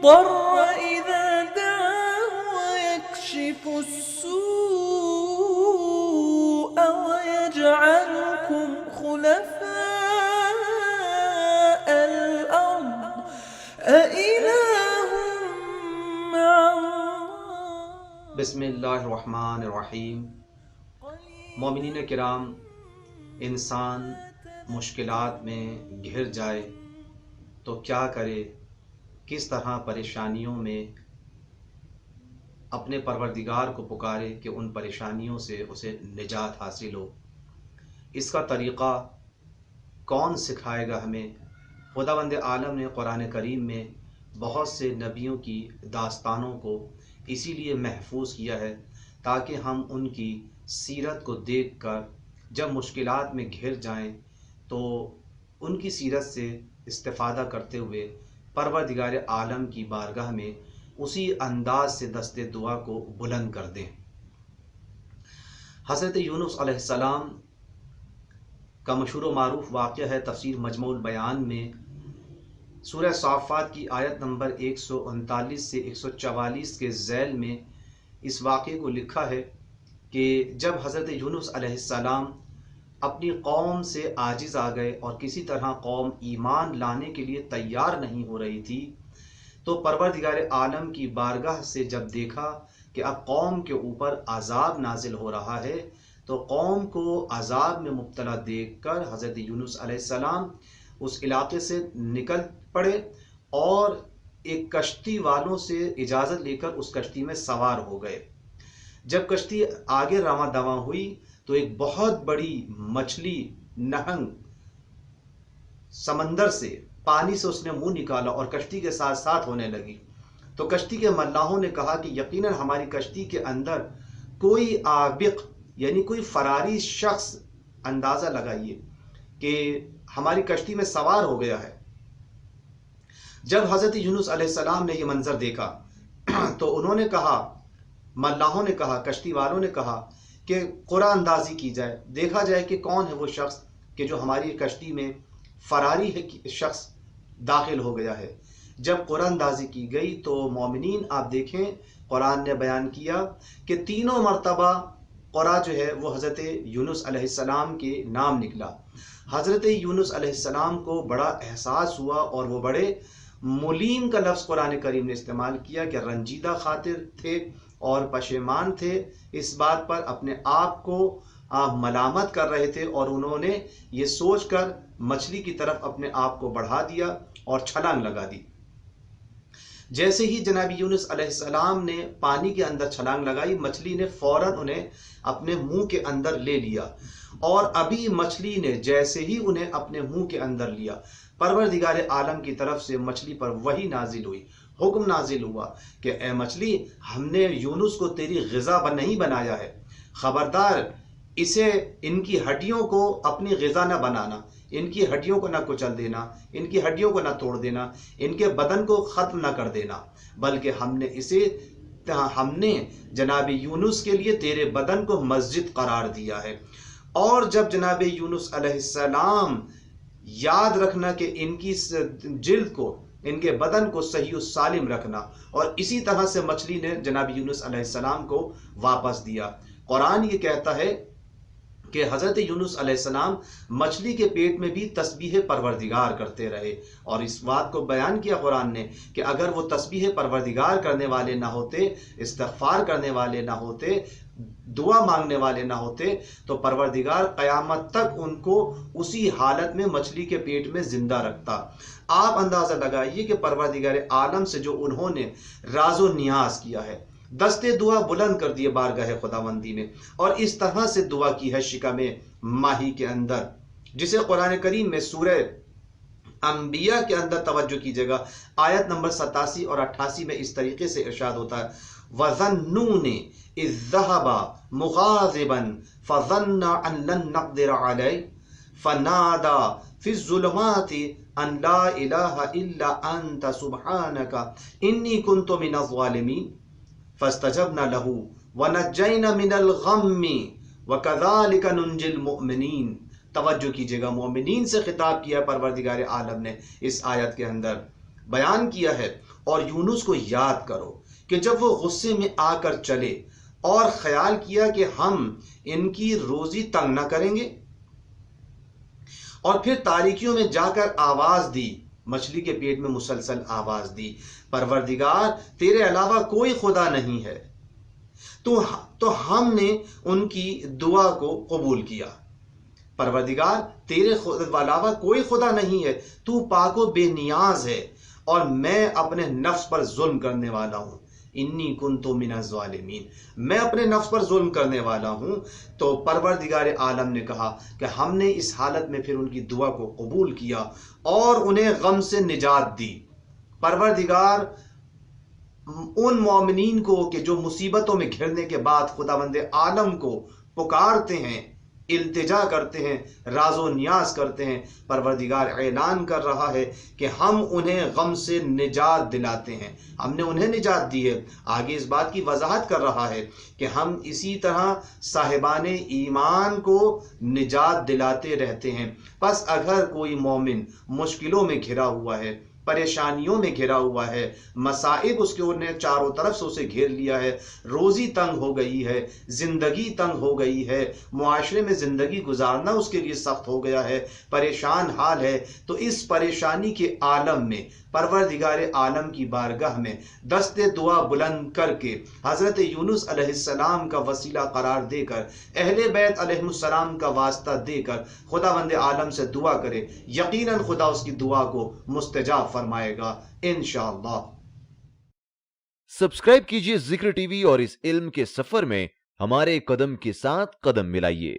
المضطر إذا دعاه ويكشف السوء ويجعلكم خلفاء الأرض أإله مع الله. بسم اللہ الرحمن الرحیم. مومنین کرام، انسان مشکلات میں گھر جائے تو کیا کرے، کس طرح پریشانیوں میں اپنے پروردگار کو پکارے کہ ان پریشانیوں سے اسے نجات حاصل ہو. اس کا طریقہ کون سکھائے گا ہمیں؟ خداوند عالم نے قرآن کریم میں بہت سے نبیوں کی داستانوں کو اسی لیے محفوظ کیا ہے تاکہ ہم ان کی سیرت کو دیکھ کر جب مشکلات میں گھر جائیں تو ان کی سیرت سے استفادہ کرتے ہوئے پروردگار عالم کی بارگاہ میں اسی انداز سے دست دعا کو بلند کر دیں. حضرت یونس علیہ السلام کا مشہور و معروف واقعہ ہے. تفسیر مجموع البیان میں سورہ صافات کی آیت نمبر 139 سے 144 کے ذیل میں اس واقعے کو لکھا ہے کہ جب حضرت یونس علیہ السلام اپنی قوم سے عاجز آ گئے اور کسی طرح قوم ایمان لانے کے لیے تیار نہیں ہو رہی تھی تو پروردگار عالم کی بارگاہ سے جب دیکھا کہ اب قوم کے اوپر عذاب نازل ہو رہا ہے تو قوم کو عذاب میں مبتلا دیکھ کر حضرت یونس علیہ السلام اس علاقے سے نکل پڑے اور ایک کشتی والوں سے اجازت لے کر اس کشتی میں سوار ہو گئے. جب کشتی آگے رواں دواں ہوئی تو ایک بہت بڑی مچھلی نہنگ سمندر سے پانی سے اس نے منہ نکالا اور کشتی کے ساتھ ساتھ ہونے لگی. تو کشتی کے ملاحوں نے کہا کہ یقیناً ہماری کشتی کے اندر کوئی عابق یعنی کوئی فراری شخص اندازہ لگائیے کہ ہماری کشتی میں سوار ہو گیا ہے. جب حضرت یونس علیہ السلام نے یہ منظر دیکھا تو انہوں نے کہا، ملاحوں نے کہا، کشتی والوں نے کہا کہ قرآن اندازی کی جائے، دیکھا جائے کہ کون ہے وہ شخص کہ جو ہماری کشتی میں فراری ہے شخص داخل ہو گیا ہے. جب قرآن اندازی کی گئی تو مومنین آپ دیکھیں قرآن نے بیان کیا کہ تینوں مرتبہ قرآن جو ہے وہ حضرت یونس علیہ السلام کے نام نکلا. حضرت یونس علیہ السلام کو بڑا احساس ہوا اور وہ بڑے ملیم کا لفظ قرآن کریم نے استعمال کیا کہ رنجیدہ خاطر تھے اور پشیمان تھے، اس بات پر اپنے آپ کو ملامت کر رہے تھے اور انہوں نے یہ سوچ کر مچھلی کی طرف اپنے آپ کو بڑھا دیا اور چھلانگ لگا دی. جیسے ہی جناب یونس علیہ السلام نے پانی کے اندر چھلانگ لگائی، مچھلی نے فوراً انہیں اپنے منہ کے اندر لے لیا اور ابھی مچھلی نے جیسے ہی انہیں اپنے منہ کے اندر لیا، پروردگار عالم کی طرف سے مچھلی پر وحی نازل ہوئی، حکم نازل ہوا کہ اے مچھلی، ہم نے یونس کو تیری غذا نہیں بنایا ہے، خبردار اسے ان کی ہڈیوں کو اپنی غذا نہ بنانا، ان کی ہڈیوں کو نہ کچل دینا، ان کی ہڈیوں کو نہ توڑ دینا، ان کے بدن کو ختم نہ کر دینا، بلکہ ہم نے جناب یونس کے لیے تیرے بدن کو مسجد قرار دیا ہے. اور جب جناب یونس علیہ السلام یاد رکھنا کہ ان کی جلد کو، ان کے بدن کو صحیح و سالم رکھنا، اور اسی طرح سے مچھلی نے جناب یونس علیہ السلام کو واپس دیا. قرآن یہ کہتا ہے کہ حضرت یونس علیہ السلام مچھلی کے پیٹ میں بھی تسبیح پروردگار کرتے رہے، اور اس بات کو بیان کیا قرآن نے کہ اگر وہ تسبیح پروردگار کرنے والے نہ ہوتے، استغفار کرنے والے نہ ہوتے، دعا مانگنے والے نہ ہوتے تو پروردگار قیامت تک ان کو اسی حالت میں مچھلی کے پیٹ میں زندہ رکھتا. آپ اندازہ لگائیے کہ پروردگار عالم سے جو انہوں نے راز و نیاز کیا ہے، دستے دعا بلند کر دیے بارگاہ خداوندی میں، اور اس طرح سے دعا کی ہے شکم ماہی کے اندر، جسے قرآن کریم میں سورہ انبیاء کے اندر توجہ کیجیے گا، آیت نمبر 87 اور 88 میں اس طریقے سے ارشاد ہوتا ہے، وَظَنُّونِ إِذْ ذَّهَبَ مُغَاضِبًا فَظَنَّ أَن لَّن نَّقْدِرَ عَلَيْهِ فَنَادَى فِي الظُّلُمَاتِ أَن لَّا إِلَٰهَ إِلَّا أَنتَ سُبْحَانَكَ إِنِّي كُنتُ مِنَ الظَّالِمِينَ فَاسْتَجَبْنَا لَهُ وَنَجَّيْنَا مِنَ الْغَمِّ وَكَذَلِكَ نُنجِي الْمُؤْمِنِينَ. توجہ کیجیے گا، مومنین سے خطاب کیا پروردگار عالم نے اس آیت کے اندر، بیان کیا ہے اور یونس کو یاد کرو کہ جب وہ غصے میں آ کر چلے اور خیال کیا کہ ہم ان کی روزی تنگ نہ کریں گے، اور پھر تاریکیوں میں جا کر آواز دی، مچھلی کے پیٹ میں مسلسل آواز دی، پروردگار تیرے علاوہ کوئی خدا نہیں ہے، تو ہم نے ان کی دعا کو قبول کیا۔ پروردگار تیرے علاوہ کوئی خدا نہیں ہے، تو پاک و بے نیاز ہے، اور میں اپنے نفس پر ظلم کرنے والا ہوں، انی کنت من الظالمین، میں اپنے نفس پر ظلم کرنے والا ہوں۔ تو پروردگار عالم نے کہا کہ ہم نے اس حالت میں پھر ان کی دعا کو قبول کیا اور انہیں غم سے نجات دی۔ پروردگار ان مومنین کو کہ جو مصیبتوں میں گھرنے کے بعد خداوند عالم کو پکارتے ہیں، التجا کرتے ہیں، راز و نیاز کرتے ہیں، پروردگار اعلان کر رہا ہے کہ ہم انہیں غم سے نجات دلاتے ہیں، ہم نے انہیں نجات دی ہے۔ آگے اس بات کی وضاحت کر رہا ہے کہ ہم اسی طرح صاحبان ایمان کو نجات دلاتے رہتے ہیں۔ پس اگر کوئی مومن مشکلوں میں گھرا ہوا ہے، پریشانیوں میں گھرا ہوا ہے، مصائب اس کے انہیں چاروں طرف سے اسے گھیر لیا ہے، روزی تنگ ہو گئی ہے، زندگی تنگ ہو گئی ہے، معاشرے میں زندگی گزارنا اس کے لیے سخت ہو گیا ہے، پریشان حال ہے، تو اس پریشانی کے عالم میں پروردگار عالم کی بارگاہ میں دست دعا بلند کر کے حضرت یونس علیہ السلام کا وسیلہ قرار دے کر، اہل بیت علیہ السلام کا واسطہ دے کر خداوند عالم سے دعا کرے، یقیناً خدا اس کی دعا کو مستجاب فرمائے گا انشاءاللہ۔ سبسکرائب کیجئے ذکر ٹی وی اور اس علم کے سفر میں ہمارے قدم کے ساتھ قدم ملائیے۔